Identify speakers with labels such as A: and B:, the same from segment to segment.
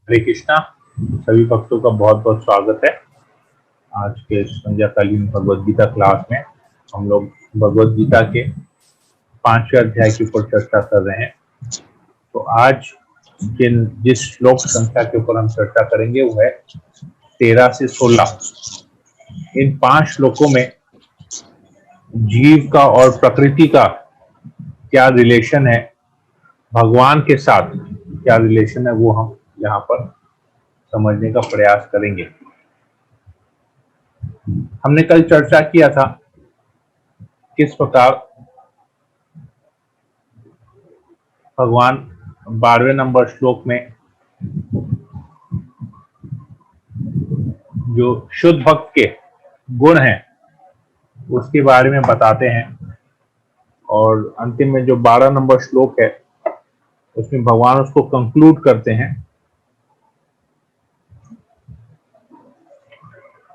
A: हरे कृष्णा। सभी भक्तों का बहुत बहुत स्वागत है। आज के संध्याकालीन भगवद गीता क्लास में हम लोग भगवद गीता के 5वें अध्याय के ऊपर चर्चा कर रहे हैं। तो आज जिस श्लोक संख्या के ऊपर हम चर्चा करेंगे वो है 13 से 16। इन 5 श्लोकों में जीव का और प्रकृति का क्या रिलेशन है, भगवान के साथ क्या रिलेशन है, वो हम यहाँ पर समझने का प्रयास करेंगे। हमने कल चर्चा किया था किस प्रकार भगवान 12वें नंबर श्लोक में जो शुद्ध भक्त के गुण हैं उसके बारे में बताते हैं, और अंतिम में जो 12 नंबर श्लोक है उसमें भगवान उसको कंक्लूड करते हैं।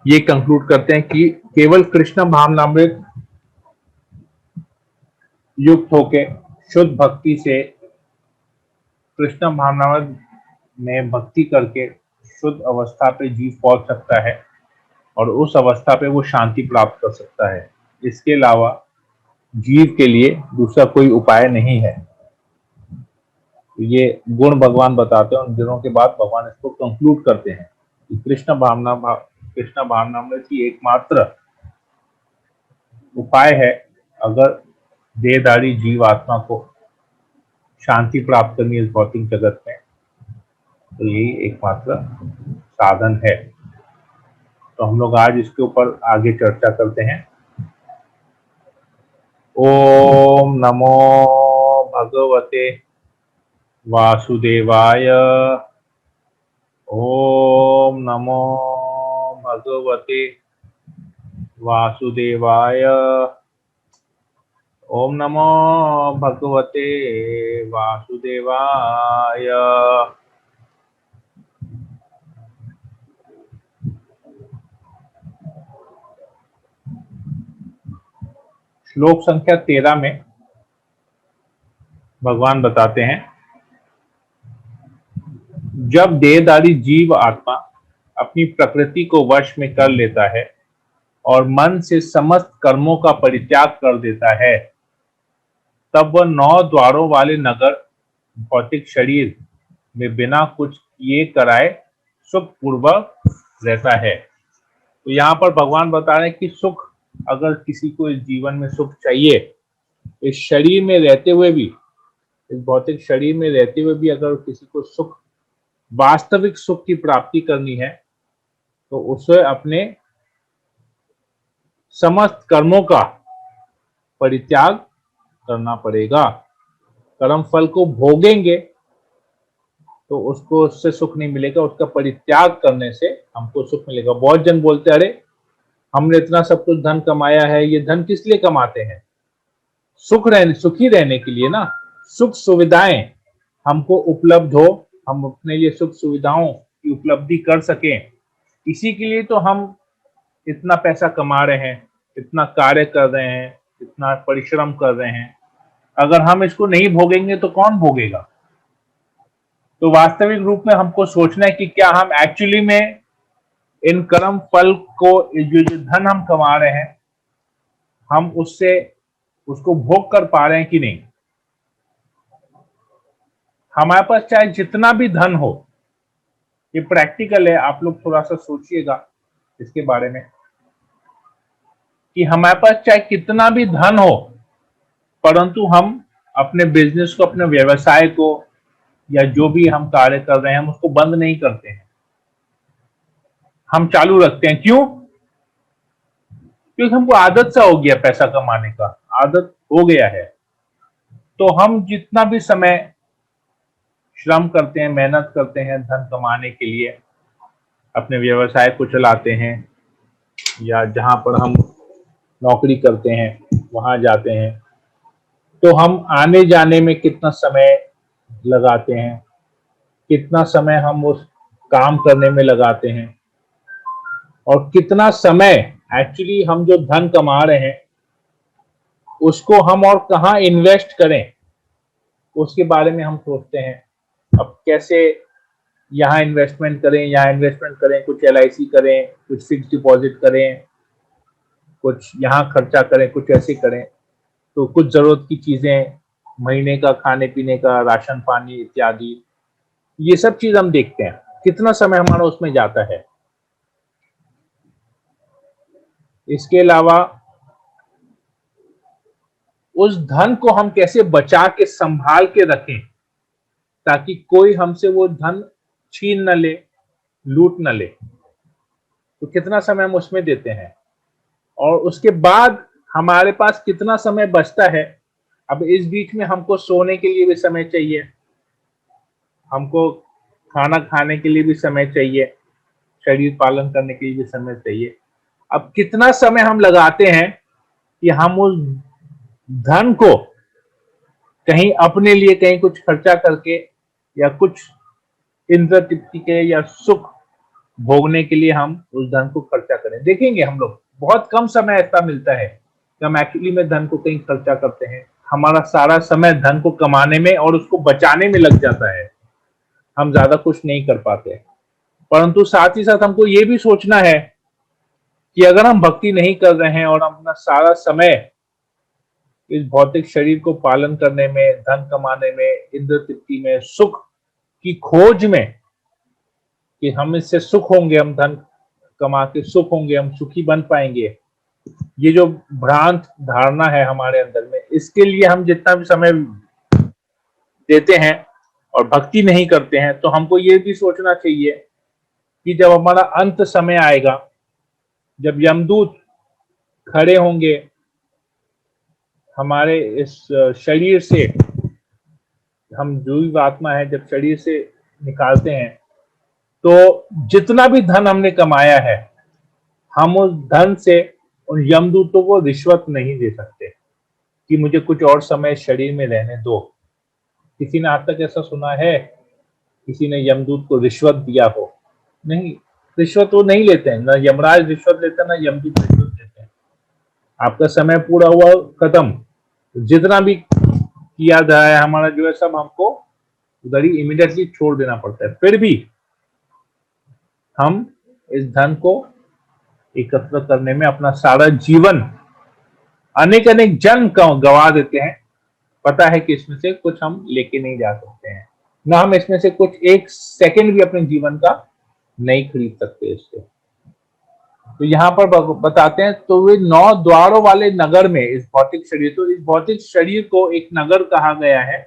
A: ये कंक्लूड करते हैं कि केवल कृष्ण भावनामृत युक्त होके शुद्ध भक्ति से कृष्ण भावनामृत में भक्ति करके शुद्ध अवस्था पे जीव पहुंच सकता है और उस अवस्था पे वो शांति प्राप्त कर सकता है। इसके अलावा जीव के लिए दूसरा कोई उपाय नहीं है। तो ये गुण भगवान बताते हैं। उन गुणों के बाद भगवान इसको कंक्लूड करते हैं कि कृष्ण भावनामृत की एकमात्र उपाय है, अगर देहधारी जीव आत्मा को शांति प्राप्त करनी है इस भौतिक जगत में, तो यही एकमात्र साधन है। तो हम लोग आज इसके ऊपर आगे चर्चा करते हैं। ओम नमो भगवते वासुदेवाय। ओम नमो भगवते वासुदेवाय। ओम नमो भगवते वासुदेवाय। श्लोक संख्या 13 में भगवान बताते हैं, जब देहधारी जीव आत्मा अपनी प्रकृति को वश में कर लेता है और मन से समस्त कर्मों का परित्याग कर देता है, तब वह 9 द्वारों वाले नगर भौतिक शरीर में बिना कुछ किए कराए सुख पूर्वक रहता है। तो यहाँ पर भगवान बता रहे हैं कि सुख, अगर किसी को इस जीवन में सुख चाहिए, इस शरीर में रहते हुए भी, इस भौतिक शरीर में रहते हुए भी अगर किसी को सुख, वास्तविक सुख की प्राप्ति करनी है, तो उसे अपने समस्त कर्मों का परित्याग करना पड़ेगा। कर्म फल को भोगेंगे तो उसको उससे सुख नहीं मिलेगा, उसका परित्याग करने से हमको सुख मिलेगा। बहुत जन बोलते हैं, अरे हमने इतना सब कुछ धन कमाया है, ये धन किस लिए कमाते हैं? सुखी रहने के लिए ना। सुख सुविधाएं हमको उपलब्ध हो, हम अपने लिए सुख सुविधाओं की उपलब्धि कर सकें, इसी के लिए तो हम इतना पैसा कमा रहे हैं, इतना कार्य कर रहे हैं, इतना परिश्रम कर रहे हैं। अगर हम इसको नहीं भोगेंगे तो कौन भोगेगा? तो वास्तविक रूप में हमको सोचना है कि क्या हम एक्चुअली में इन कर्म फल को, जो धन हम कमा रहे हैं, हम उससे उसको भोग कर पा रहे हैं कि नहीं। हमारे पास चाहे जितना भी धन हो, ये प्रैक्टिकल है, आप लोग थोड़ा सा सोचिएगा इसके बारे में कि हमारे पास चाहे कितना भी धन हो, परंतु हम अपने बिजनेस को, अपने व्यवसाय को, या जो भी हम कार्य कर रहे हैं, हम उसको बंद नहीं करते हैं, हम चालू रखते हैं। क्यों? क्योंकि हमको आदत सा हो गया, पैसा कमाने का आदत हो गया है। तो हम जितना भी समय श्रम करते हैं, मेहनत करते हैं धन कमाने के लिए, अपने व्यवसाय को चलाते हैं, या जहां पर हम नौकरी करते हैं वहां जाते हैं, तो हम आने जाने में कितना समय लगाते हैं, कितना समय हम उस काम करने में लगाते हैं, और कितना समय एक्चुअली हम जो धन कमा रहे हैं उसको हम और कहाँ इन्वेस्ट करें, उसके बारे में हम सोचते हैं। अब कैसे यहाँ इन्वेस्टमेंट करें, यहाँ इन्वेस्टमेंट करें, कुछ LIC करें, कुछ फिक्स डिपॉजिट करें, कुछ यहाँ खर्चा करें, कुछ ऐसे करें। तो कुछ जरूरत की चीजें, महीने का खाने पीने का, राशन पानी इत्यादि, ये सब चीज हम देखते हैं। कितना समय हमारा उसमें जाता है। इसके अलावा उस धन को हम कैसे बचा के संभाल के रखें ताकि कोई हमसे वो धन छीन न ले, लूट न ले। तो कितना समय हम उसमें देते हैं, और उसके बाद हमारे पास कितना समय बचता है। अब इस बीच में हमको सोने के लिए भी समय चाहिए, हमको खाना खाने के लिए भी समय चाहिए, शरीर पालन करने के लिए भी समय चाहिए। अब कितना समय हम लगाते हैं कि हम उस धन को कहीं अपने लिए, कहीं कुछ खर्चा करके, या कुछ इंद्र तृप्ति के या सुख भोगने के लिए हम उस धन को खर्चा करें। देखेंगे हम लोग बहुत कम समय ऐसा मिलता है कि हम एक्चुअली में धन को कहीं खर्चा करते हैं। हमारा सारा समय धन को कमाने में और उसको बचाने में लग जाता है, हम ज्यादा कुछ नहीं कर पाते। परंतु साथ ही साथ हमको ये भी सोचना है कि अगर हम भक्ति नहीं कर रहे हैं और हम अपना सारा समय इस भौतिक शरीर को पालन करने में, धन कमाने में, इंद्र तृप्ति में, सुख की खोज में, कि हम इससे सुख होंगे, हम धन कमा के सुख होंगे, हम सुखी बन पाएंगे, ये जो भ्रांत धारणा है हमारे अंदर में, इसके लिए हम जितना भी समय देते हैं और भक्ति नहीं करते हैं, तो हमको ये भी सोचना चाहिए कि जब हमारा अंत समय आएगा, जब यमदूत खड़े होंगे हमारे इस शरीर से, हम जीव आत्मा है, जब शरीर से निकालते हैं, तो जितना भी धन हमने कमाया है, हम उस धन से उन यमदूतों को रिश्वत नहीं दे सकते कि मुझे कुछ और समय शरीर में रहने दो। किसी ने आज तक ऐसा सुना है किसी ने यमदूत को रिश्वत दिया हो? नहीं, रिश्वत वो नहीं लेते हैं, ना यमराज रिश्वत लेते हैं, ना यमदूत रिश्वत लेते हैं। आपका समय पूरा हुआ, खत्म। जितना भी किया जा है हमारा जो है, सब हमको उधर ही इमीडिएटली छोड़ देना पड़ता है। फिर भी हम इस धन को एकत्र करने में अपना सारा जीवन, अनेक अनेक जन्म गवा देते हैं। पता है कि इसमें से कुछ हम लेके नहीं जा सकते हैं, ना हम इसमें से कुछ एक सेकंड भी अपने जीवन का नहीं खरीद सकते इससे। तो यहाँ पर बताते हैं, तो वे 9 द्वारों वाले नगर में, इस भौतिक शरीर, तो इस भौतिक शरीर को एक नगर कहा गया है,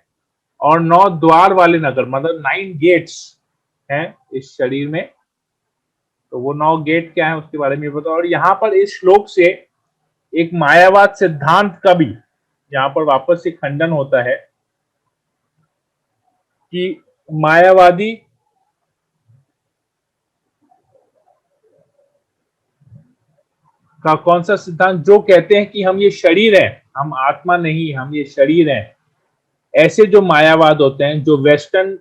A: और 9 द्वार वाले नगर, मतलब 9 गेट्स हैं इस शरीर में। तो वो 9 गेट क्या है उसके बारे में बताओ। और यहाँ पर इस श्लोक से एक मायावाद सिद्धांत का भी यहाँ पर वापस से खंडन होता है कि मायावादी का कौन सा सिद्धांत, जो कहते हैं कि हम ये शरीर है, हम आत्मा नहीं, हम ये शरीर है। ऐसे जो मायावाद होते हैं, जो वेस्टर्न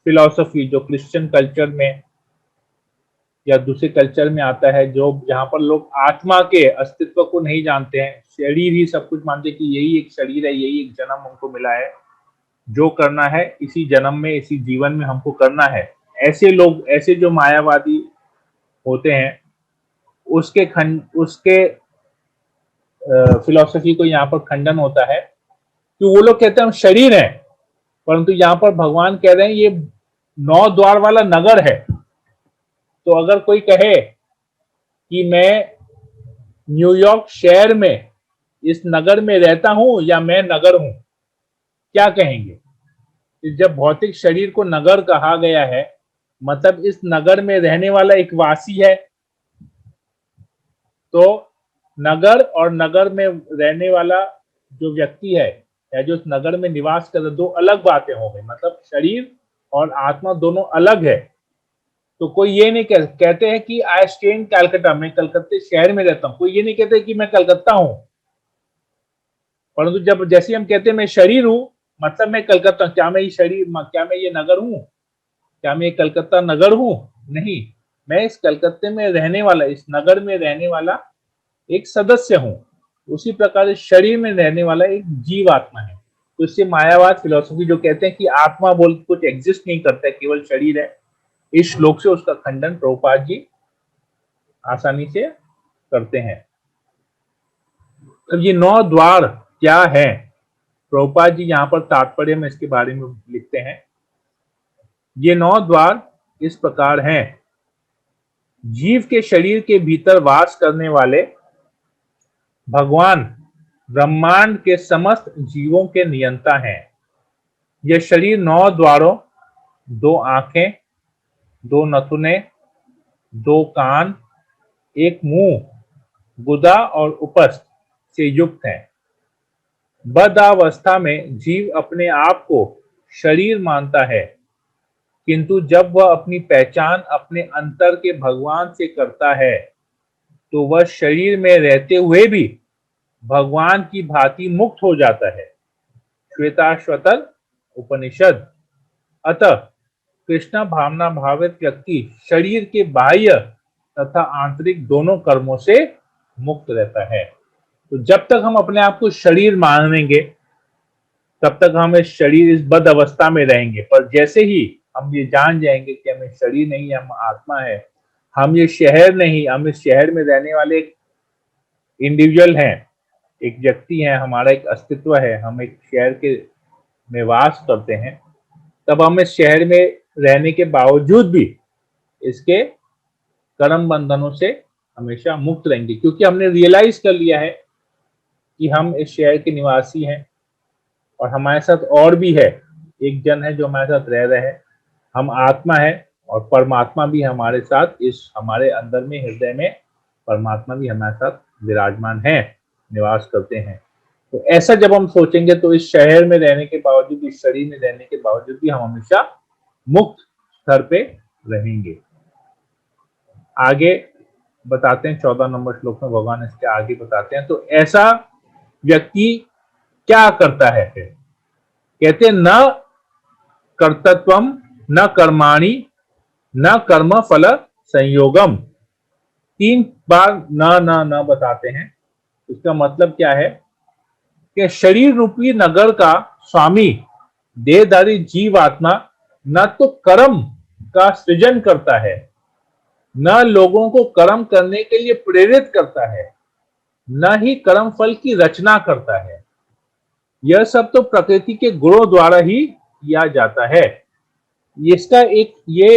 A: फिलॉसफी, जो क्रिश्चियन कल्चर में या दूसरे कल्चर में आता है, जो जहां पर लोग आत्मा के अस्तित्व को नहीं जानते हैं, शरीर ही सब कुछ मानते हैं कि यही एक शरीर है, यही एक जन्म हमको मिला है, जो करना है इसी जन्म में, इसी जीवन में हमको करना है। ऐसे लोग, ऐसे जो मायावादी होते हैं, उसके फिलॉसफी को यहाँ पर खंडन होता है कि वो लोग कहते हैं हम शरीर हैं, परंतु यहाँ पर भगवान कह रहे हैं ये 9 द्वार वाला नगर है। तो अगर कोई कहे कि मैं न्यूयॉर्क शहर में इस नगर में रहता हूं या मैं नगर हूं, क्या कहेंगे? जब भौतिक शरीर को नगर कहा गया है, मतलब इस नगर में रहने वाला एक वासी है। तो नगर और नगर में रहने वाला जो व्यक्ति है, या जो इस नगर में निवास कर, दो अलग बातें हो गई। मतलब शरीर और आत्मा दोनों अलग है। तो कोई ये नहीं कहते हैं कि आई स्टे इन कलकत्ता, मैं कलकत्ते शहर में रहता हूं। कोई ये नहीं कहते कि मैं कलकत्ता हूं। परंतु जब जैसे हम कहते हैं मैं शरीर हूं, मतलब मैं कलकत्ता, क्या मैं ये शरीर, क्या मैं ये नगर हूं? क्या मैं ये कलकत्ता नगर हूं? नहीं, मैं इस कलकत्ते में रहने वाला, इस नगर में रहने वाला एक सदस्य हूं। उसी प्रकार इस शरीर में रहने वाला एक जीव आत्मा है। तो इससे मायावाद फिलॉसफी जो कहते हैं कि आत्मा बोल कुछ एग्जिस्ट नहीं करता है, केवल शरीर है, इस श्लोक से उसका खंडन प्रभुपाद जी आसानी से करते हैं। तो ये 9 द्वार क्या है, प्रभुपाद जी यहाँ पर तात्पर्य में इसके बारे में लिखते हैं। ये 9 द्वार इस प्रकार हैं। जीव के शरीर के भीतर वास करने वाले भगवान ब्रह्मांड के समस्त जीवों के नियंता हैं। यह शरीर 9 द्वारों, 2 आंखें, 2 नथुने, 2 कान, एक मुंह, गुदा और उपस्थ से युक्त है। बद्धावस्था में जीव अपने आप को शरीर मानता है, किंतु जब वह अपनी पहचान अपने अंतर के भगवान से करता है तो वह शरीर में रहते हुए भी भगवान की भांति मुक्त हो जाता है। श्वेताश्वतर उपनिषद। अतः कृष्ण भावना भावित व्यक्ति शरीर के बाह्य तथा आंतरिक दोनों कर्मों से मुक्त रहता है। तो जब तक हम अपने आप को शरीर मानेंगे तब तक हम इस शरीर, इस बद्ध अवस्था में रहेंगे। पर जैसे ही हम ये जान जाएंगे कि हमें शरीर नहीं, हम आत्मा है, हम ये शहर नहीं, हम इस शहर में रहने वाले एक इंडिविजुअल हैं, एक व्यक्ति है, हमारा एक अस्तित्व है, हम एक शहर के में वास करते हैं, तब हम इस शहर में रहने के बावजूद भी इसके कर्म बंधनों से हमेशा मुक्त रहेंगे, क्योंकि हमने रियलाइज कर लिया है कि हम इस शहर के निवासी हैं और हमारे साथ और भी है, एक जन है जो हमारे साथ रह रहे हैं। हम आत्मा है और परमात्मा भी हमारे साथ, इस हमारे अंदर में, हृदय में परमात्मा भी हमारे साथ विराजमान है, निवास करते हैं। तो ऐसा जब हम सोचेंगे तो इस शहर में रहने के बावजूद, इस शरीर में रहने के बावजूद भी हम हमेशा मुक्त स्तर पे रहेंगे। आगे बताते हैं 14 नंबर श्लोक में भगवान इसके आगे बताते हैं। तो ऐसा व्यक्ति क्या करता है फिर? कहते न कर्तृत्वम न कर्माणि न कर्म फल संयोगम। 3 बार न बताते हैं। इसका मतलब क्या है कि शरीर रूपी नगर का स्वामी देहधारी जीव आत्मा न तो कर्म का सृजन करता है, न लोगों को कर्म करने के लिए प्रेरित करता है, न ही कर्म फल की रचना करता है। यह सब तो प्रकृति के गुणों द्वारा ही किया जाता है। इसका ये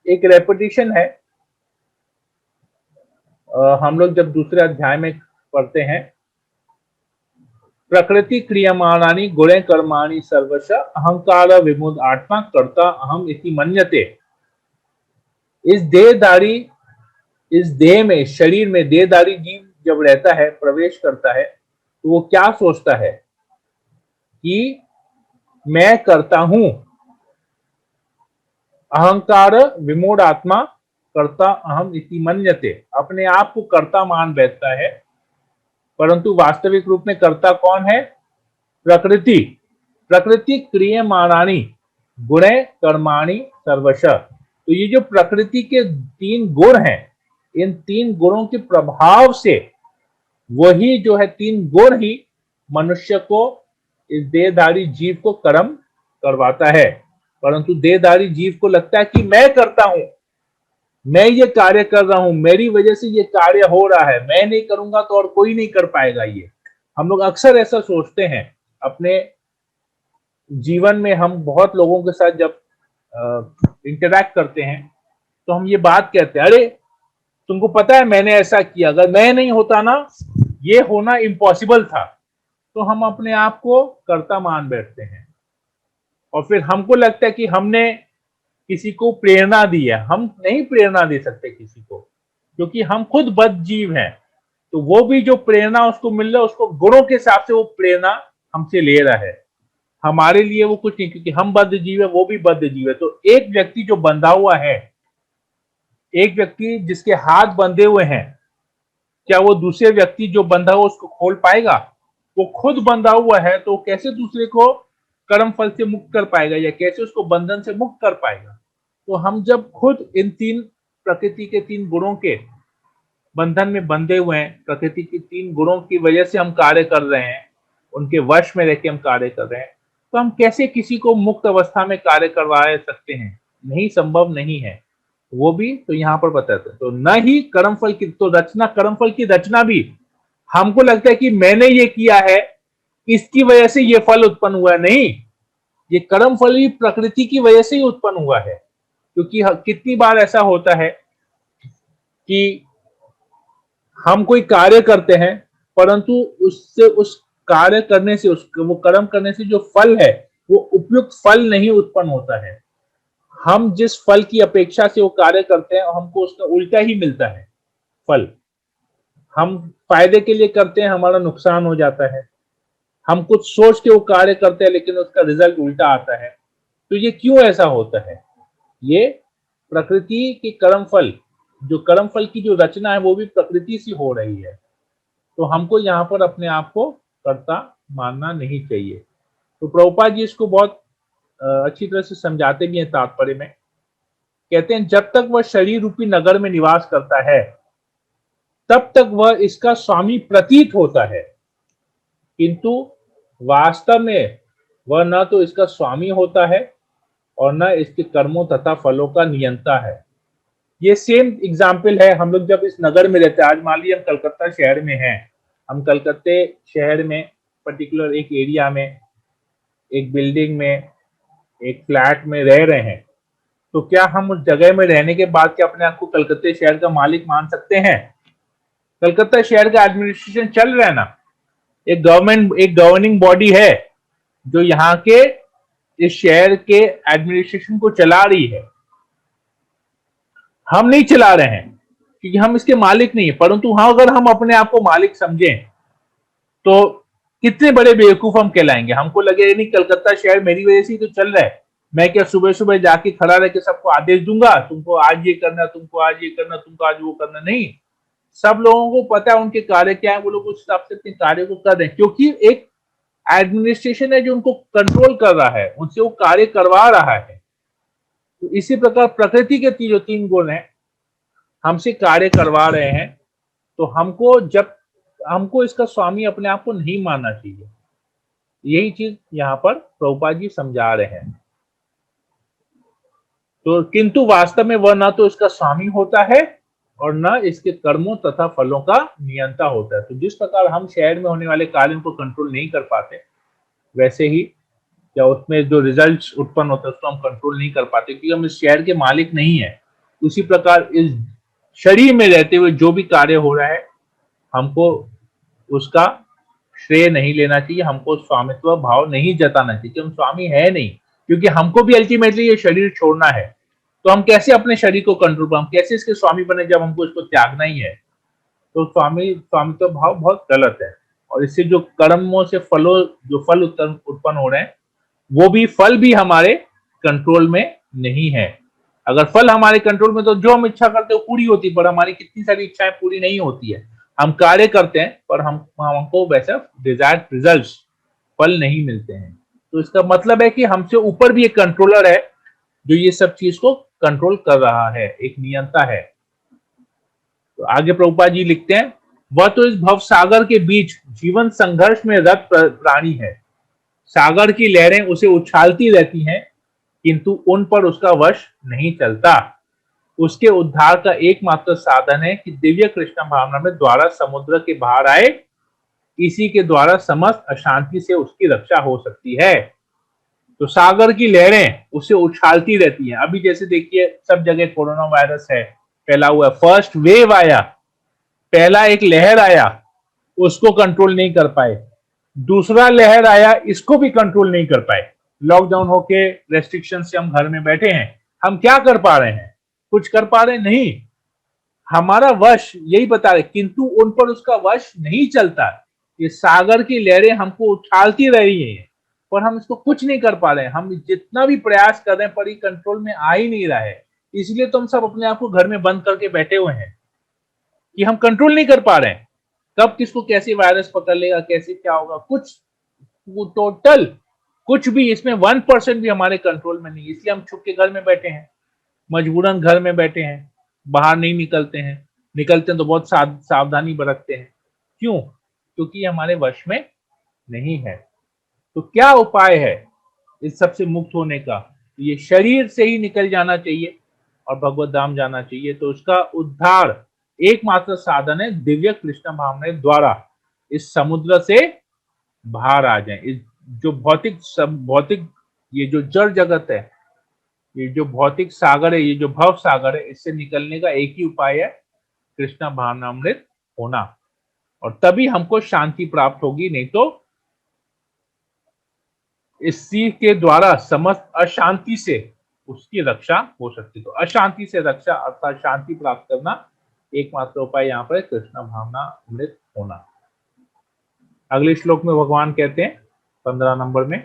A: एक रेपिटेशन है। हम लोग जब दूसरे अध्याय में पढ़ते हैं, प्रकृति क्रियमाणानि गुणे कर्माणि सर्वश अहंकार विमुद आत्मा कर्ता अहम इति मन्यते। इस देह में, शरीर में देहधारी जीव जब रहता है, प्रवेश करता है, तो वो क्या सोचता है कि मैं करता हूं। अहंकार विमूढ़ आत्मा कर्ता अहम इति मन्यते, अपने आप को कर्ता मान बैठता है, परंतु वास्तविक रूप में कर्ता कौन है? प्रकृति। प्रकृति क्रियमाणानि गुणे कर्माणि सर्वश। तो ये जो प्रकृति के 3 गुण हैं, इन 3 गुणों के प्रभाव से वही जो है 3 गुण ही मनुष्य को, इस देहधारी जीव को कर्म करवाता है। परंतु देहधारी जीव को लगता है कि मैं करता हूं, मैं ये कार्य कर रहा हूं, मेरी वजह से ये कार्य हो रहा है, मैं नहीं करूंगा तो और कोई नहीं कर पाएगा। ये हम लोग अक्सर ऐसा सोचते हैं अपने जीवन में। हम बहुत लोगों के साथ जब इंटरैक्ट करते हैं तो हम ये बात कहते हैं, अरे तुमको पता है मैंने ऐसा किया, अगर मैं नहीं होता ना, ये होना इम्पॉसिबल था। तो हम अपने आप को कर्ता मान बैठते हैं और फिर हमको लगता है कि हमने किसी को प्रेरणा दी है। हम नहीं प्रेरणा दे सकते किसी को, क्योंकि हम खुद बद्ध जीव हैं। तो वो भी जो प्रेरणा उसको मिल रहा है, उसको गुणों के हिसाब से वो प्रेरणा हमसे ले रहा है। हमारे लिए वो कुछ नहीं, क्योंकि हम बद्ध जीव है, वो भी बद्ध जीव है। तो एक व्यक्ति जो बंधा हुआ है, एक व्यक्ति जिसके हाथ बंधे हुए हैं, क्या वो दूसरे व्यक्ति जो बंधा हुआ उसको खोल पाएगा? वो खुद बंधा हुआ है तो कैसे दूसरे को कर्म फल से मुक्त कर पाएगा, या कैसे उसको बंधन से मुक्त कर पाएगा? तो हम जब खुद इन 3 प्रकृति के 3 गुणों के बंधन में बंधे हुए हैं, प्रकृति की 3 गुणों की वजह से हम कार्य कर रहे हैं, उनके वश में रहकर हम कार्य कर रहे हैं, तो हम कैसे किसी को मुक्त अवस्था में कार्य करवा सकते हैं? नहीं, संभव नहीं है। वो भी तो यहाँ पर बताते हैं। तो न ही कर्मफल की, तो रचना, कर्मफल की रचना भी हमको लगता है कि मैंने ये किया है, इसकी वजह से ये फल उत्पन्न हुआ है। नहीं, ये कर्म फल भी प्रकृति की वजह से ही उत्पन्न हुआ है। क्योंकि कितनी बार ऐसा होता है कि हम कोई कार्य करते हैं, परंतु उससे, उस कार्य करने से, उस वो कर्म करने से जो फल है वो उपयुक्त फल नहीं उत्पन्न होता है। हम जिस फल की अपेक्षा से वो कार्य करते हैं, हमको उसका उल्टा ही मिलता है फल। हम फायदे के लिए करते हैं, हमारा नुकसान हो जाता है। हम कुछ सोच के वो कार्य करते हैं, लेकिन उसका रिजल्ट उल्टा आता है। तो ये क्यों ऐसा होता है? ये प्रकृति के कर्म फल, जो कर्म फल की जो रचना है वो भी प्रकृति से हो रही है। तो हमको यहाँ पर अपने आप को कर्ता मानना नहीं चाहिए। तो प्रभुपाद जी इसको बहुत अच्छी तरह से समझाते भी हैं तात्पर्य में। कहते हैं जब तक वह शरीर रूपी नगर में निवास करता है, तब तक वह इसका स्वामी प्रतीत होता है, किंतु वास्तव में वह न तो इसका स्वामी होता है और न इसके कर्मों तथा फलों का नियंता है। ये सेम एग्जाम्पल है। हम लोग जब इस नगर में रहते हैं, आज मान लीजिए हम कलकत्ता शहर में हैं, हम कलकत्ते शहर में पर्टिकुलर एक एरिया में, एक बिल्डिंग में, एक फ्लैट में रह रहे हैं, तो क्या हम उस जगह में रहने के बाद क्या अपने आप को कलकत्ते शहर का मालिक मान सकते हैं? कलकत्ता शहर का एडमिनिस्ट्रेशन चल रहा है ना, एक गवर्नमेंट, एक गवर्निंग बॉडी है जो यहाँ के, इस शहर के एडमिनिस्ट्रेशन को चला रही है। हम नहीं चला रहे हैं क्योंकि हम इसके मालिक नहीं है, परंतु हाँ, अगर हम अपने आप को मालिक समझें तो कितने बड़े बेवकूफ हम कहलाएंगे। हमको लगे नहीं, कलकत्ता शहर मेरी वजह से ही तो चल रहा है, मैं क्या सुबह सुबह जाके खड़ा रह के सबको आदेश दूंगा, तुमको आज ये करना, तुमको आज ये करना, तुमको आज वो करना? नहीं, सब लोगों को पता है उनके कार्य क्या है, वो लोग उस हिसाब से अपने कार्य को कर रहे हैं, क्योंकि एक एडमिनिस्ट्रेशन है जो उनको कंट्रोल कर रहा है, उनसे वो कार्य करवा रहा है। तो इसी प्रकार प्रकृति के जो तीन गुण हैं हमसे कार्य करवा रहे हैं, तो हमको इसका स्वामी अपने आप को नहीं मानना चाहिए। यही चीज यहाँ पर प्रभुपाद जी समझा रहे हैं। तो किंतु वास्तव में वह ना तो इसका स्वामी होता है और न इसके कर्मों तथा फलों का नियंता होता है। तो जिस प्रकार हम शहर में होने वाले कार्यों को कंट्रोल नहीं कर पाते, वैसे ही या उसमें जो रिजल्ट्स उत्पन्न होते हैं उसको हम कंट्रोल नहीं कर पाते, क्योंकि हम इस शहर के मालिक नहीं है। उसी प्रकार इस शरीर में रहते हुए जो भी कार्य हो रहा है, हमको उसका श्रेय नहीं लेना चाहिए, हमको स्वामित्व भाव नहीं जताना चाहिए कि हम स्वामी है नहीं, क्योंकि हमको भी अल्टीमेटली ये शरीर छोड़ना है। तो हम कैसे अपने शरीर को कंट्रोल पर, हम कैसे इसके स्वामी बने जब हमको इसको त्यागना ही है? तो स्वामित्व भाव बहुत गलत है। और इससे जो कर्मों से जो फल उत्पन्न हो रहे हैं, वो भी फल भी हमारे कंट्रोल में नहीं है। अगर फल हमारे कंट्रोल में, तो जो हम इच्छा करते हैं वो पूरी होती, पर हमारी कितनी सारी इच्छाएं पूरी नहीं होती है। हम कार्य करते हैं पर हमको वैसा डिजायर्ड रिजल्ट्स, फल नहीं मिलते हैं। तो इसका मतलब है कि हमसे ऊपर भी एक कंट्रोलर है जो ये सब चीज को कंट्रोल कर रहा है, एक नियंता है। तो आगे प्रभुपाद जी लिखते हैं, वह तो इस भव सागर के बीच जीवन संघर्ष में रत प्राणी है। सागर की लहरें उसे उछालती रहती हैं, किंतु उन पर उसका वश नहीं चलता। उसके उद्धार का एकमात्र साधन है कि दिव्य कृष्ण भावना में द्वारा समुद्र के बाहर आए, इसी के द्वारा समस्त अशांति से उसकी रक्षा हो सकती है। तो सागर की लहरें उसे उछालती रहती हैं। अभी जैसे देखिए सब जगह कोरोना वायरस है, फैला हुआ है, फर्स्ट वेव आया, पहला एक लहर आया, उसको कंट्रोल नहीं कर पाए, दूसरा लहर आया, इसको भी कंट्रोल नहीं कर पाए। लॉकडाउन होके रेस्ट्रिक्शन से हम घर में बैठे हैं, हम क्या कर पा रहे हैं? कुछ कर पा रहे नहीं। हमारा वश यही बता रहे, किंतु उन पर उसका वश नहीं चलता। ये सागर की लहरें हमको उछालती रही हैं, पर हम इसको कुछ नहीं कर पा रहे हैं। हम जितना भी प्रयास कर रहे हैं पर ये कंट्रोल में आ ही नहीं रहा है। इसलिए तो हम सब अपने आप को घर में बंद करके बैठे हुए हैं कि हम कंट्रोल नहीं कर पा रहे हैं। कब किसको कैसे वायरस पकड़ लेगा, कैसे क्या होगा, कुछ टोटल कुछ भी इसमें 1% भी हमारे कंट्रोल में नहीं। इसलिए हम छुप के घर में बैठे हैं, मजबूरन घर में बैठे हैं, बाहर नहीं निकलते हैं, निकलते हैं तो बहुत सावधानी बरतते हैं। क्यों? क्योंकि हमारे वश में नहीं है। तो क्या उपाय है इस सबसे मुक्त होने का? ये शरीर से ही निकल जाना चाहिए। और भगवत धाम जाना चाहिए, तो उसका उद्धार एकमात्र साधन है दिव्य कृष्ण भावना द्वारा इस समुद्र से बाहर आ जाए। इस जो भौतिक ये जो जड़ जगत है, ये जो भौतिक सागर है, ये जो भव सागर है, इससे निकलने का एक ही उपाय है कृष्ण भावनामृत होना, और तभी हमको शांति प्राप्त होगी। नहीं तो इसी के द्वारा समस्त अशांति से उसकी रक्षा हो सकती है। तो अशांति से रक्षा अर्थात शांति प्राप्त करना एकमात्र उपाय यहाँ पर कृष्ण भावना अमृत होना। अगले श्लोक में भगवान कहते हैं 15 नंबर में,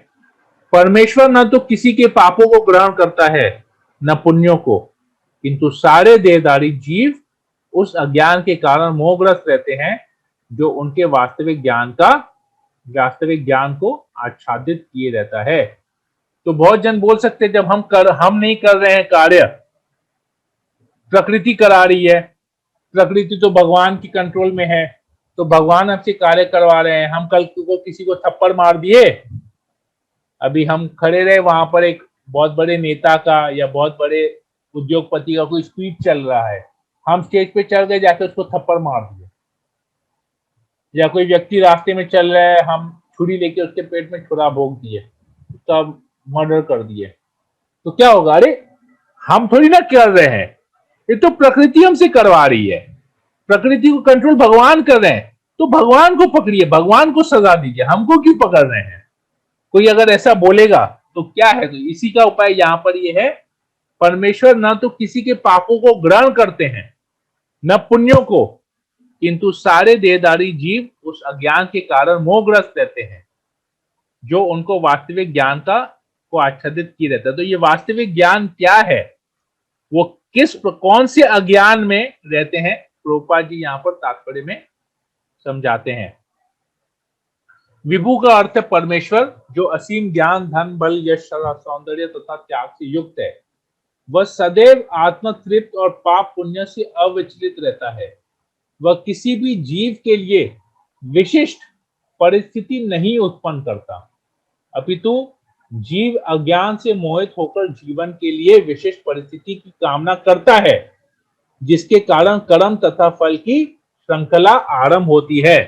A: परमेश्वर न तो किसी के पापों को ग्रहण करता है न पुण्यों को, किंतु सारे देहधारी जीव उस अज्ञान के कारण मोहग्रस्त रहते हैं जो उनके वास्तविक ज्ञान को आच्छादित किए रहता है। तो बहुत जन बोल सकते हैं जब हम नहीं कर रहे हैं कार्य, प्रकृति करा रही है, प्रकृति तो भगवान की कंट्रोल में है, तो भगवान हमसे कार्य करवा रहे हैं। हम कल को किसी को थप्पड़ मार दिए, अभी हम खड़े रहे वहां पर, एक बहुत बड़े नेता का या बहुत बड़े उद्योगपति का कोई स्पीच चल रहा है, हम स्टेज पे चढ़ गए, जाके उसको थप्पड़ मार दिए। या कोई व्यक्ति रास्ते में चल रहा है, हम छुरी लेके उसके पेट में छुरा भोग दिए, उसका मर्डर कर दिए, तो क्या होगा? अरे हम थोड़ी ना कर रहे हैं, ये तो प्रकृति हमसे करवा रही है, प्रकृति को कंट्रोल भगवान कर रहे हैं, तो भगवान को पकड़िए, भगवान को सजा दीजिए, हमको क्यों पकड़ रहे हैं? कोई अगर ऐसा बोलेगा तो क्या है? तो इसी का उपाय यहाँ पर ये है, परमेश्वर न तो किसी के पापों को ग्रहण करते हैं न पुण्यों को, किंतु सारे देहधारी जीव उस अज्ञान के कारण मोहग्रस्त रहते हैं जो उनको वास्तविक ज्ञान को आच्छादित किए रहता है। तो ये वास्तविक ज्ञान क्या है, वो कौन से अज्ञान में रहते हैं, प्रभुपाद जी यहाँ पर तात्पर्य में समझाते हैं। विभु का अर्थ है परमेश्वर, जो असीम ज्ञान, धन, बल, यश, सौंदर्य तथा त्याग से युक्त है। वह सदैव आत्मतृप्त और पाप पुण्य से अविचलित रहता है। वह किसी भी जीव के लिए विशिष्ट परिस्थिति नहीं उत्पन्न करता, अपितु जीव अज्ञान से मोहित होकर जीवन के लिए विशिष्ट परिस्थिति की कामना करता है, जिसके कारण कर्म तथा फल की श्रृंखला आरंभ होती है।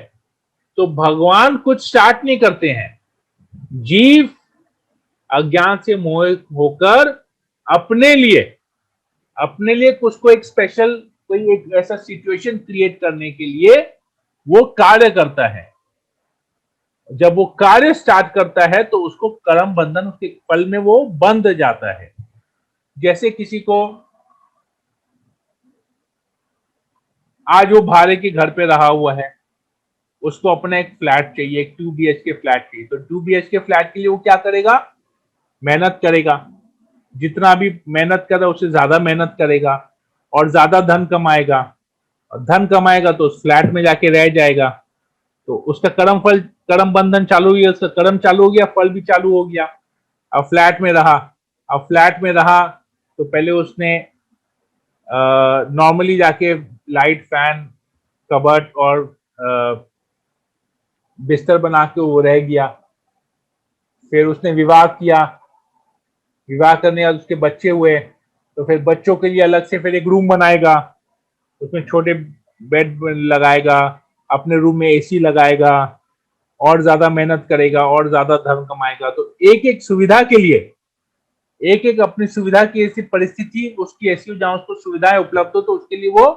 A: तो भगवान कुछ स्टार्ट नहीं करते हैं, जीव अज्ञान से मोहित होकर अपने लिए कुछ को एक स्पेशल कोई एक ऐसा सिचुएशन क्रिएट करने के लिए वो कार्य करता है। जब वो कार्य स्टार्ट करता है तो उसको कर्म बंधन, उसके फल में वो बंध जाता है। जैसे किसी को आज वो भाड़े के घर पे रहा हुआ है, उसको अपना एक फ्लैट चाहिए, एक 2 BHK फ्लैट चाहिए, तो 2 BHK फ्लैट के लिए वो क्या करेगा? मेहनत करेगा, जितना भी मेहनत कर रहा है उससे ज्यादा मेहनत करेगा और ज्यादा धन कमाएगा, और धन कमाएगा तो उस फ्लैट में जाके रह जाएगा, तो उसका कर्म बंधन चालू हो गया, उसका कर्म चालू हो गया, फल भी चालू हो गया। अब फ्लैट में रहा तो पहले उसने नॉर्मली जाके लाइट, फैन, कबर्ड और बिस्तर बना के वो रह गया। फिर उसने विवाह किया, विवाह करने के बाद उसके बच्चे हुए, तो फिर बच्चों के लिए अलग से फिर एक रूम बनाएगा, उसमें छोटे बेड लगाएगा, अपने रूम में AC लगाएगा, और ज्यादा मेहनत करेगा और ज्यादा धन कमाएगा। तो एक एक सुविधा के लिए, एक एक अपनी सुविधा की ऐसी परिस्थिति उसकी ऐसी हो जहां उसको सुविधाएं उपलब्ध हो, तो उसके लिए वो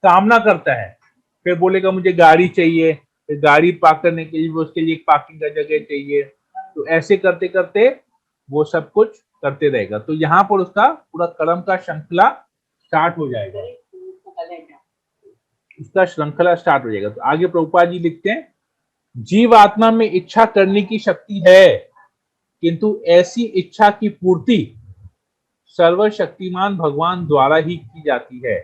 A: कामना करता है। फिर बोलेगा मुझे गाड़ी चाहिए, फिर गाड़ी पार्क करने के लिए उसके लिए एक पार्किंग का जगह चाहिए। तो ऐसे करते करते वो सब कुछ करते रहेगा, तो यहाँ पर उसका पूरा कर्म का श्रृंखला स्टार्ट हो जाएगा, उसका श्रृंखला स्टार्ट हो जाएगा। तो आगे प्रभुपाद जी लिखते हैं, जीव आत्मा में इच्छा करने की शक्ति है, किंतु ऐसी इच्छा की पूर्ति सर्वशक्तिमान भगवान द्वारा ही की जाती है।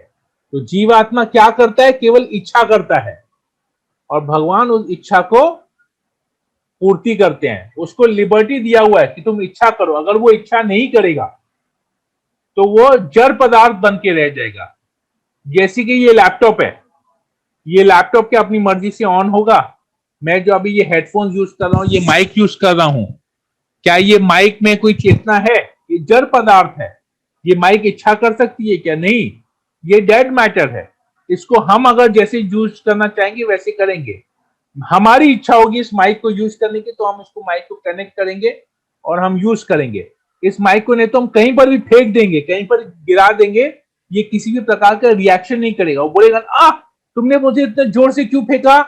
A: तो जीवात्मा क्या करता है? केवल इच्छा करता है, और भगवान उस इच्छा को पूर्ति करते हैं। उसको लिबर्टी दिया हुआ है कि तुम इच्छा करो, अगर वो इच्छा नहीं करेगा तो वो जड़ पदार्थ बन के रह जाएगा। जैसे कि ये लैपटॉप है, ये लैपटॉप क्या अपनी मर्जी से ऑन होगा? मैं जो अभी ये हेडफोन यूज कर रहा हूं, ये माइक यूज कर रहा हूं, क्या ये माइक में कोई चेतना है? ये जड़ पदार्थ है, ये माइक इच्छा कर सकती है क्या? नहीं, ये डेड मैटर है। इसको हम अगर जैसे यूज करना चाहेंगे वैसे करेंगे। हमारी इच्छा होगी इस माइक को यूज करने की तो हम इसको माइक को कनेक्ट करेंगे और हम यूज करेंगे। इस माइक को नहीं तो हम कहीं पर भी फेंक देंगे, कहीं पर गिरा देंगे, ये किसी भी प्रकार का रिएक्शन नहीं करेगा। वो बोलेगा आ तुमने मुझे इतने जोर से क्यों फेंका,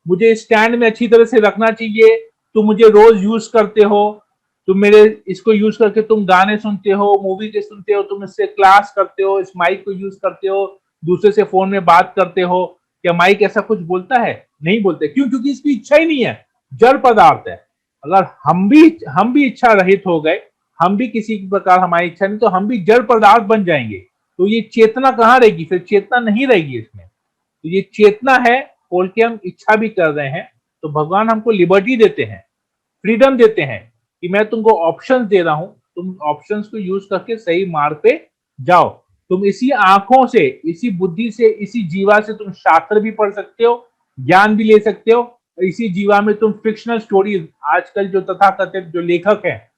A: मुझे स्टैंड में अच्छी तरह से रखना चाहिए, तुम मुझे रोज यूज करते हो, तुम मेरे इसको यूज करके तुम गाने सुनते हो, मूवी के सुनते हो, तुम इससे क्लास करते हो, इस माइक को यूज करते हो, दूसरे से फोन में बात करते हो। क्या माइक ऐसा कुछ बोलता है? नहीं बोलते। क्यों? क्योंकि इसकी इच्छा ही नहीं है, जड़ पदार्थ है। अगर हम भी इच्छा रहित हो गए, हम भी किसी प्रकार हमारी इच्छा नहीं, तो हम भी जड़ पदार्थ बन जाएंगे। तो ये चेतना कहाँ रहेगी? फिर चेतना नहीं रहेगी इसमें। तो ये चेतना है बोल के हम इच्छा भी कर रहे हैं। तो भगवान हमको लिबर्टी देते हैं, फ्रीडम देते हैं कि मैं तुमको ऑप्शंस दे रहा हूं, तुम ऑप्शंस को यूज करके सही मार्ग पे जाओ। तुम इसी आंखों से, इसी बुद्धि से, इसी जीवा से तुम शास्त्र भी पढ़ सकते हो, ज्ञान भी ले सकते हो। इसी जीवा में तुम फिक्शनल स्टोरीज, आजकल जो तथाकथित जो लेखक हैं,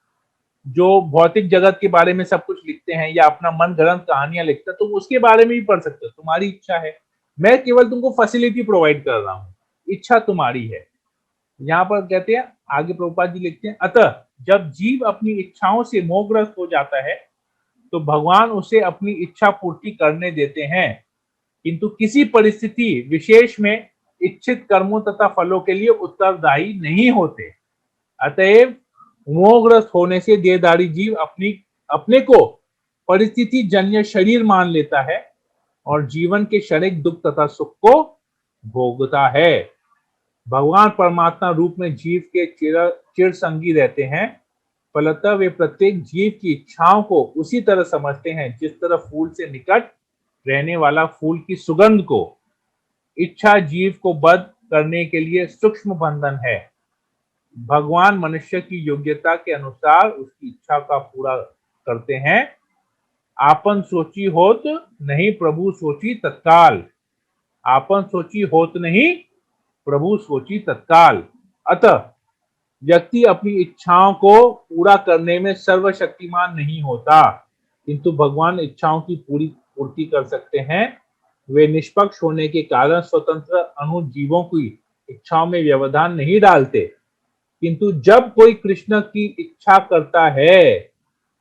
A: जो भौतिक जगत के बारे में सब कुछ लिखते हैं या अपना मन गढ़ंत कहानियां लिखते हैं, तुम उसके बारे में भी पढ़ सकते हो। तुम्हारी इच्छा है, मैं केवल तुमको फैसिलिटी प्रोवाइड कर रहा हूँ, इच्छा तुम्हारी है। यहाँ पर कहते हैं, आगे प्रभुपाद जी लिखते हैं, अतः जब जीव अपनी इच्छाओं से मोहग्रस्त हो जाता है तो भगवान उसे अपनी इच्छा पूर्ति करने देते हैं, किंतु किसी परिस्थिति विशेष में इच्छित कर्मों तथा फलों के लिए उत्तरदायी नहीं होते। अतएव मोहग्रस्त होने से देहधारी जीव अपने को परिस्थिति जन्य शरीर मान लेता है और जीवन के क्षणिक दुख तथा सुख को भोगता है। भगवान परमात्मा रूप में जीव के चिर संगी रहते हैं, फलतः वे प्रत्येक जीव की इच्छाओं को उसी तरह समझते हैं जिस तरह फूल से निकट रहने वाला फूल की सुगंध को। इच्छा जीव को बद्ध करने के लिए सूक्ष्म बंधन है। भगवान मनुष्य की योग्यता के अनुसार उसकी इच्छा का पूरा करते हैं। आपन सोची होत नहीं प्रभु सोची तत्काल, आपन सोची होत नहीं प्रभु सोची तत्काल। अतः व्यक्ति अपनी इच्छाओं को पूरा करने में सर्वशक्तिमान नहीं होता, किंतु भगवान इच्छाओं की पूरी पूर्ति कर सकते हैं। वे निष्पक्ष होने के कारण स्वतंत्र अनुजीवों की इच्छाओं में व्यवधान नहीं डालते, किंतु जब कोई कृष्ण की इच्छा करता है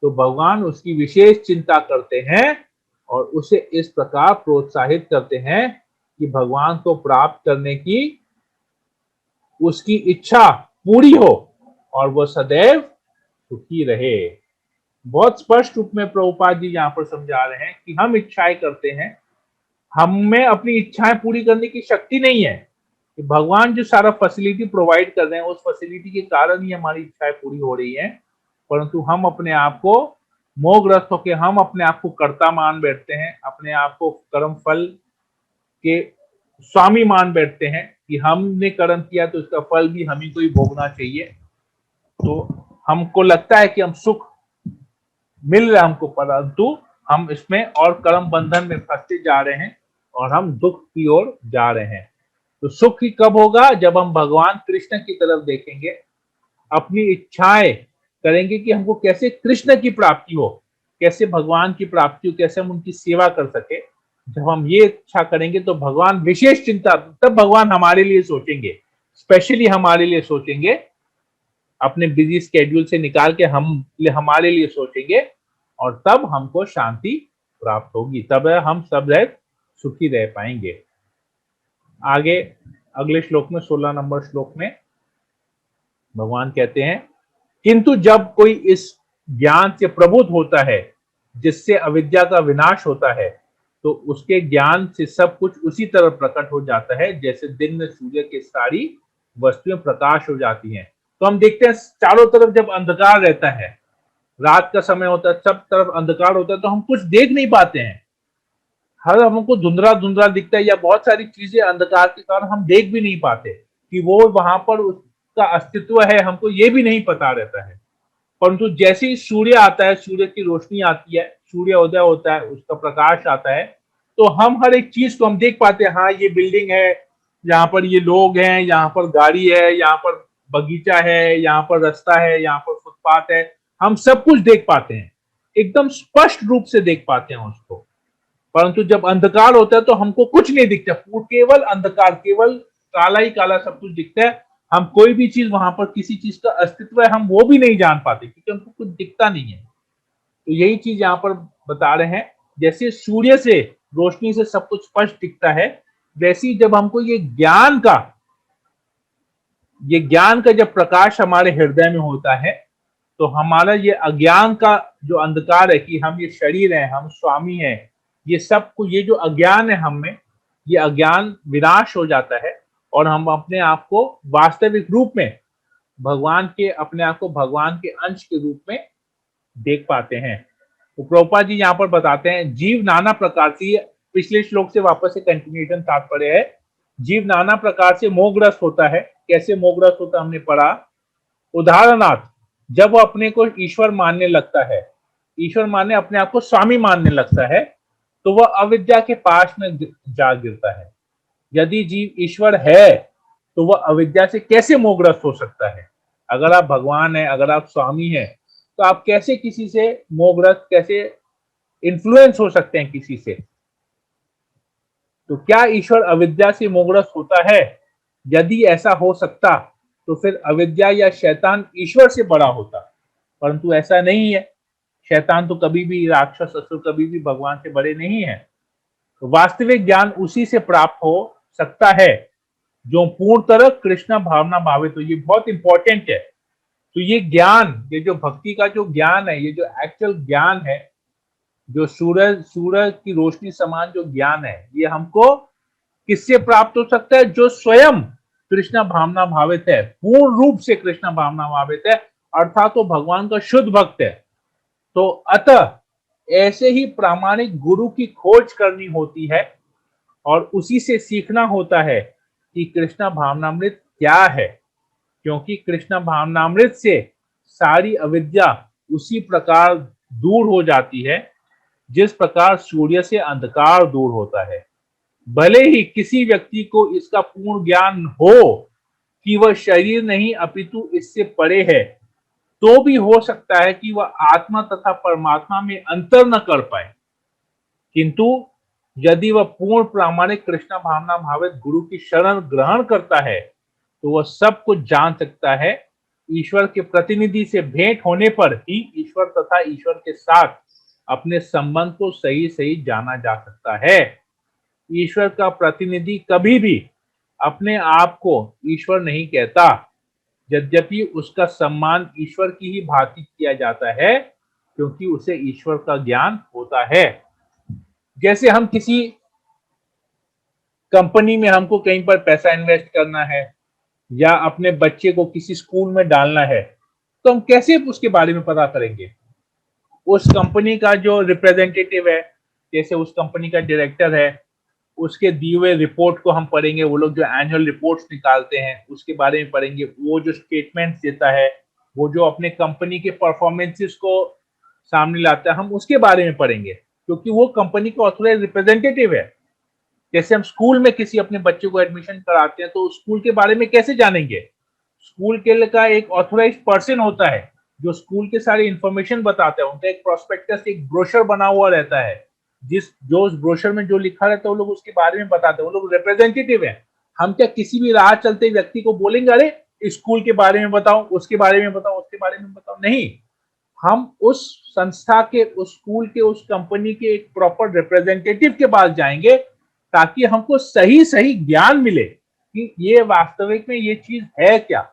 A: तो भगवान उसकी विशेष चिंता करते हैं और उसे इस प्रकार प्रोत्साहित करते हैं कि भगवान को प्राप्त करने की उसकी इच्छा पूरी हो और वह सदैव सुखी रहे। बहुत स्पष्ट रूप में प्रभुपाद जी यहाँ पर समझा रहे हैं कि हम इच्छाएं करते हैं, हमें अपनी इच्छाएं पूरी करने की शक्ति नहीं है। कि भगवान जो सारा फैसिलिटी प्रोवाइड कर रहे हैं, उस फैसिलिटी के कारण ही हमारी इच्छाएं पूरी हो रही हैं, परंतु हम अपने आप को मोहग्रस्त होकर हम अपने आप को कर्ता मान बैठते हैं, अपने आप को कर्म फल के स्वामी मान बैठते हैं कि हमने कर्म किया तो इसका फल भी हम ही को ही भोगना चाहिए। तो हमको लगता है कि हम सुख मिल रहा है हमको, परंतु हम इसमें और कर्म बंधन में फंसते जा रहे हैं और हम दुख की ओर जा रहे हैं। तो सुख ही कब होगा? जब हम भगवान कृष्ण की तरफ देखेंगे, अपनी इच्छाएं करेंगे कि हमको कैसे कृष्ण की प्राप्ति हो, कैसे भगवान की प्राप्ति हो, कैसे हम उनकी सेवा कर सके। जब हम ये इच्छा करेंगे तो भगवान विशेष चिंता, तब भगवान हमारे लिए सोचेंगे, स्पेशली हमारे लिए सोचेंगे, अपने बिजी स्केड्यूल से निकाल के हमारे लिए सोचेंगे और तब हमको शांति प्राप्त होगी, तब हम सब सुखी रह पाएंगे। आगे अगले श्लोक में 16 नंबर श्लोक में भगवान कहते हैं, किंतु जब कोई इस ज्ञान से प्रबुद्ध होता है जिससे अविद्या का विनाश होता है, तो उसके ज्ञान से सब कुछ उसी तरह प्रकट हो जाता है जैसे दिन में सूर्य के सारी वस्तुएं प्रकाश हो जाती हैं। तो हम देखते हैं चारों तरफ जब अंधकार रहता है, रात का समय होता है, सब तरफ अंधकार होता है, तो हम कुछ देख नहीं पाते हैं, हर हमको धुंधला धुंधला दिखता है, या बहुत सारी चीजें अंधकार के कारण हम देख भी नहीं पाते कि वो वहां पर उसका अस्तित्व है, हमको ये भी नहीं पता रहता है। परंतु जैसे ही सूर्य आता है, सूर्य की रोशनी आती है, सूर्य उदय होता है, उसका प्रकाश आता है, तो हम हर एक चीज को हम देख पाते हैं। हाँ, ये बिल्डिंग है, यहाँ पर ये लोग हैं, यहाँ पर गाड़ी है, यहाँ पर बगीचा है, यहाँ पर रास्ता है, यहाँ पर फुटपाथ है, हम सब कुछ देख पाते हैं। एकदम स्पष्ट रूप से देख पाते हैं उसको। परंतु जब अंधकार होता है तो हमको कुछ नहीं दिखता, केवल अंधकार, केवल काला ही काला सब कुछ दिखता है। हम कोई भी चीज, वहां पर किसी चीज का अस्तित्व है हम वो भी नहीं जान पाते, क्योंकि हमको कुछ दिखता नहीं है। तो यही चीज यहाँ पर बता रहे हैं, जैसे सूर्य से रोशनी से सब कुछ स्पष्ट दिखता है, वैसे ही जब हमको ये ज्ञान का जब प्रकाश हमारे हृदय में होता है, तो हमारा ये अज्ञान का जो अंधकार है कि हम ये शरीर है, हम स्वामी हैं, ये सब कुछ, ये जो अज्ञान है हम में, ये अज्ञान विनाश हो जाता है और हम अपने आप को वास्तविक रूप में अपने आप को भगवान के अंश के रूप में देख पाते हैं। तो प्रभुपाद जी यहाँ पर बताते हैं, जीव नाना प्रकार से, पिछले श्लोक से वापस से कंटिन्यूएशन तात्पर्य है, जीव नाना प्रकार से मोहग्रस्त होता है। कैसे मोहग्रस्त होता हमने पढ़ा। उदाहरणार्थ, जब वो अपने को ईश्वर मानने लगता है, ईश्वर मानने, अपने आप को स्वामी मानने लगता है, तो वह अविद्या के पास में जा गिरता है। यदि जीव ईश्वर है तो वह अविद्या से कैसे मोहग्रस्त हो सकता है। अगर आप भगवान है, अगर आप स्वामी है, तो आप कैसे किसी से मोहग्रस्त, कैसे इन्फ्लुएंस हो सकते हैं किसी से। तो क्या ईश्वर अविद्या से मोहग्रस्त होता है? यदि ऐसा हो सकता तो फिर अविद्या या शैतान ईश्वर से बड़ा होता, परंतु ऐसा नहीं है। शैतान तो कभी भी, राक्षस असुर कभी भी भगवान से बड़े नहीं है। तो वास्तविक ज्ञान उसी से प्राप्त हो सकता है जो पूर्ण तरह कृष्ण भावना भावित हो। ये बहुत इंपॉर्टेंट है। तो ये ज्ञान, ये जो भक्ति का जो ज्ञान है, ये जो एक्चुअल ज्ञान है, जो सूरज की रोशनी समान जो ज्ञान है, ये हमको किससे प्राप्त हो सकता है? जो स्वयं कृष्ण भावना भावित है, पूर्ण रूप से कृष्ण भावना भावित है, अर्थात तो भगवान का शुद्ध भक्त है। तो अतः ऐसे ही प्रामाणिक गुरु की खोज करनी होती है और उसी से सीखना होता है कि कृष्ण भावनामृत क्या है, क्योंकि कृष्ण भावनामृत से सारी अविद्या उसी प्रकार दूर हो जाती है जिस प्रकार सूर्य से अंधकार दूर होता है। भले ही किसी व्यक्ति को इसका पूर्ण ज्ञान हो कि वह शरीर नहीं अपितु इससे परे है, तो भी हो सकता है कि वह आत्मा तथा परमात्मा में अंतर न कर पाए। किंतु यदि वह पूर्ण प्रामाणिक कृष्ण भावना भावित गुरु की शरण ग्रहण करता है, तो वह सब कुछ जान सकता है। ईश्वर के प्रतिनिधि से भेंट होने पर ही ईश्वर तथा ईश्वर के साथ अपने संबंध को सही सही जाना जा सकता है। ईश्वर का प्रतिनिधि कभी भी अपने आप को ईश्वर नहीं कहता, यद्यपि उसका सम्मान ईश्वर की ही भांति किया जाता है, क्योंकि उसे ईश्वर का ज्ञान होता है। जैसे हम किसी कंपनी में, हमको कहीं पर पैसा इन्वेस्ट करना है या अपने बच्चे को किसी स्कूल में डालना है, तो हम कैसे उसके बारे में पता करेंगे? उस कंपनी का जो रिप्रेजेंटेटिव है, जैसे उस कंपनी का डायरेक्टर है, उसके दिए हुए रिपोर्ट को हम पढ़ेंगे। वो लोग जो एनुअल रिपोर्ट्स निकालते हैं उसके बारे में पढ़ेंगे। वो जो स्टेटमेंट्स देता है, वो जो अपने कंपनी के परफॉर्मेंसेस को सामने लाता है, हम उसके बारे में पढ़ेंगे, क्योंकि वो कंपनी का ऑथोराइज्ड रिप्रेजेंटेटिव है। जैसे हम स्कूल में किसी अपने बच्चे को एडमिशन कराते हैं, तो स्कूल के बारे में कैसे जानेंगे? स्कूल के लिए का एक ऑथोराइज्ड पर्सन होता है जो स्कूल के सारे इंफॉर्मेशन बताता है। उनका एक प्रोस्पेक्टस, एक ब्रोशर बना हुआ रहता है, जो उस ब्रोशर में जो लिखा रहता है वो लोग उसके बारे में बताते हैं। वो लोग रिप्रेजेंटेटिव है। हम क्या किसी भी राह चलते व्यक्ति को बोलेंगे, अरे स्कूल के बारे में बताओ, उसके बारे में बताओ, उसके बारे में बताओ? नहीं, हम उस संस्था के, उस स्कूल के, उस कंपनी के एक प्रॉपर रिप्रेजेंटेटिव के पास जाएंगे, ताकि हमको सही सही ज्ञान मिले कि ये वास्तविक में ये चीज है क्या,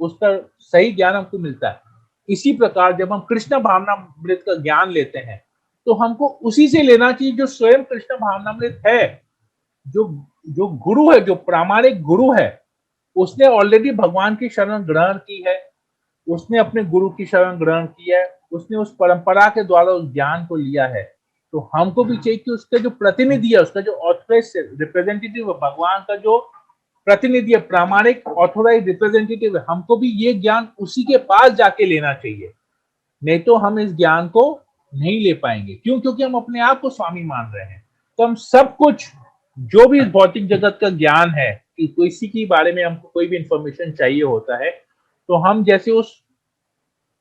A: उसका सही ज्ञान हमको मिलता है। इसी प्रकार जब हम कृष्ण भावनामृत का ज्ञान लेते हैं, तो हमको उसी से लेना चाहिए जो स्वयं कृष्ण भावनामृत है। जो जो गुरु है, जो प्रामाणिक गुरु है, उसने ऑलरेडी भगवान की शरण ग्रहण की है, उसने अपने गुरु की शरण ग्रहण की है, उसने उस परंपरा के द्वारा उस ज्ञान को लिया है। तो हमको भी चाहिए कि उसका जो प्रतिनिधि है, उसका जो ऑथोराइज्ड रिप्रेजेंटेटिव है, भगवान का जो प्रतिनिधि है, प्रामाणिक ऑथोराइज्ड रिप्रेजेंटेटिव है, हमको भी ये ज्ञान उसी के पास जाके लेना चाहिए। नहीं तो हम इस ज्ञान को नहीं ले पाएंगे। क्यों? क्योंकि हम अपने आप को स्वामी मान रहे हैं। तो हम सब कुछ, जो भी इस भौतिक जगत का ज्ञान है, कि किसी के बारे में हमको कोई भी इंफॉर्मेशन चाहिए होता है, तो हम जैसे उस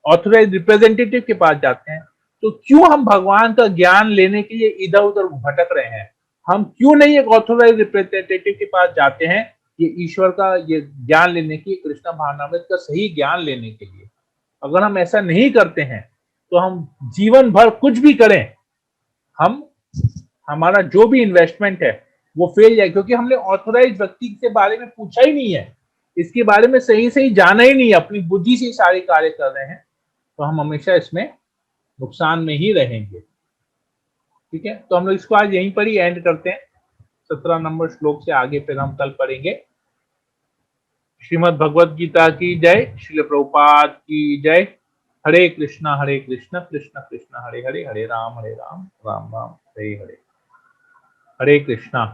A: ऑथोराइज्ड रिप्रेजेंटेटिव के पास जाते हैं, तो क्यों हम भगवान का ज्ञान लेने के लिए इधर उधर भटक रहे हैं? हम क्यों नहीं एक ऑथोराइज रिप्रेजेंटेटिव के पास जाते हैं ये ईश्वर का ये ज्ञान लेने की, कृष्ण भावनामृत का सही ज्ञान लेने के लिए? अगर हम ऐसा नहीं करते हैं तो हम जीवन भर कुछ भी करें, हम हमारा जो भी इन्वेस्टमेंट है वो फेल जाए, क्योंकि हमने ऑथोराइज व्यक्ति के बारे में पूछा ही नहीं है, इसके बारे में सही सही जाना ही नहीं है, अपनी बुद्धि से सारे कार्य कर रहे हैं, तो हम हमेशा इसमें नुकसान में ही रहेंगे। ठीक है, तो हम लोग इसको आज यहीं पर ही एंड करते हैं। 17 नंबर श्लोक से आगे फिर हम कल पढ़ेंगे। श्रीमद् भगवद गीता की जय, श्रील प्रभुपाद की जय। हरे कृष्णा कृष्ण कृष्ण हरे हरे, हरे राम राम राम हरे हरे। हरे कृष्णा।